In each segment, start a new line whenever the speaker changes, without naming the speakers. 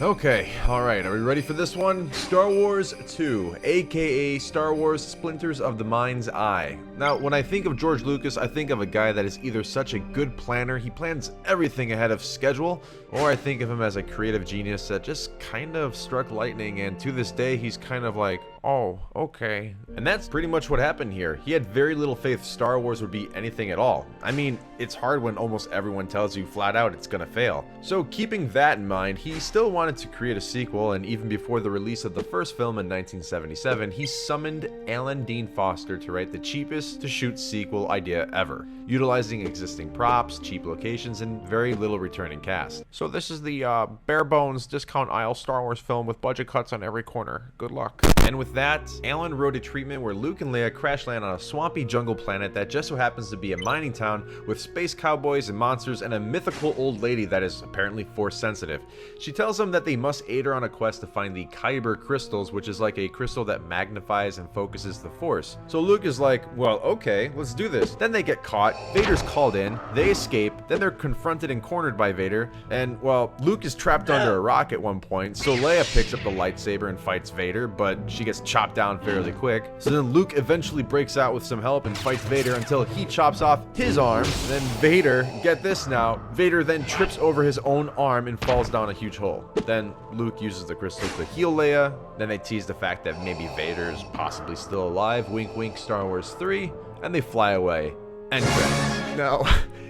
Okay, alright, are we ready for this one? Star Wars 2, aka Star Wars Splinters of the Mind's Eye. Now, when I think of George Lucas, I think of a guy that is either such a good planner, he plans everything ahead of schedule, or I think of him as a creative genius that just kind of struck lightning, and to this day, he's kind of like, oh, okay. And that's pretty much what happened here. He had very little faith Star Wars would be anything at all. I mean, it's hard when almost everyone tells you flat out it's gonna fail. So keeping that in mind, he still wanted to create a sequel, and even before the release of the first film in 1977, he summoned Alan Dean Foster to write the cheapest to shoot sequel idea ever, utilizing existing props, cheap locations, and very little returning cast. So this is the bare bones discount aisle Star Wars film with budget cuts on every corner. Good luck. And with that, Alan wrote a treatment where Luke and Leia crash land on a swampy jungle planet that just so happens to be a mining town with space cowboys and monsters and a mythical old lady that is apparently force sensitive. She tells them that they must aid her on a quest to find the Kyber crystals, which is like a crystal that magnifies and focuses the force. So Luke is like, well, okay, let's do this. Then they get caught, Vader's called in, they escape, then they're confronted and cornered by Vader, and well, Luke is trapped under a rock at one point, so Leia picks up the lightsaber and fights Vader, but she gets chopped down fairly quick. So then Luke eventually breaks out with some help and fights Vader until he chops off his arm. Then Vader, get this now, Vader then trips over his own arm and falls down a huge hole. Then Luke uses the crystal to heal Leia. Then they tease the fact that maybe Vader is possibly still alive, wink wink Star Wars 3, and they fly away. End credits. Now,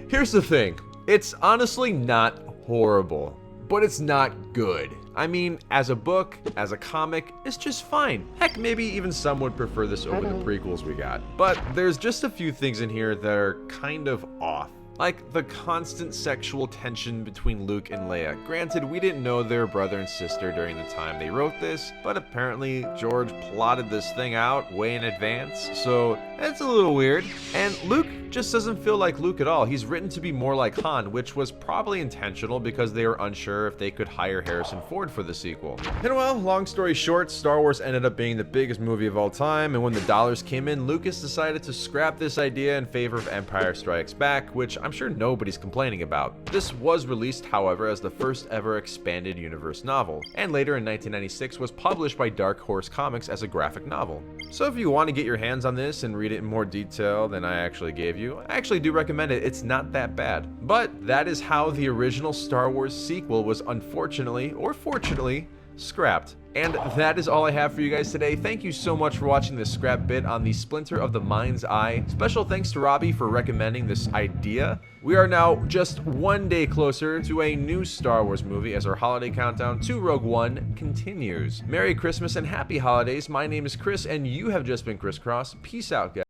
here's the thing. It's honestly not horrible, but it's not good. I mean, as a book, as a comic, it's just fine. Heck, maybe even some would prefer this over the prequels we got. But there's just a few things in here that are kind of off. Like the constant sexual tension between Luke and Leia. Granted, we didn't know they were brother and sister during the time they wrote this, but apparently George plotted this thing out way in advance, so it's a little weird. And Luke just doesn't feel like Luke at all. He's written to be more like Han, which was probably intentional because they were unsure if they could hire Harrison Ford for the sequel. And well, long story short, Star Wars ended up being the biggest movie of all time, and when the dollars came in, Lucas decided to scrap this idea in favor of Empire Strikes Back, which I'm sure nobody's complaining about. This was released, however, as the first ever expanded universe novel, and later in 1996 was published by Dark Horse Comics as a graphic novel. So if you want to get your hands on this and read it in more detail than I actually gave you, I actually do recommend it. It's not that bad. But that is how the original Star Wars sequel was unfortunately, or fortunately, scrapped. And that is all I have for you guys today. Thank you so much for watching this scrap bit on the Splinter of the Mind's Eye. Special thanks to Robbie for recommending this idea. We are now just one day closer to a new Star Wars movie as our holiday countdown to Rogue One continues. Merry Christmas and Happy Holidays. My name is Chris and you have just been Chris Cross. Peace out, guys.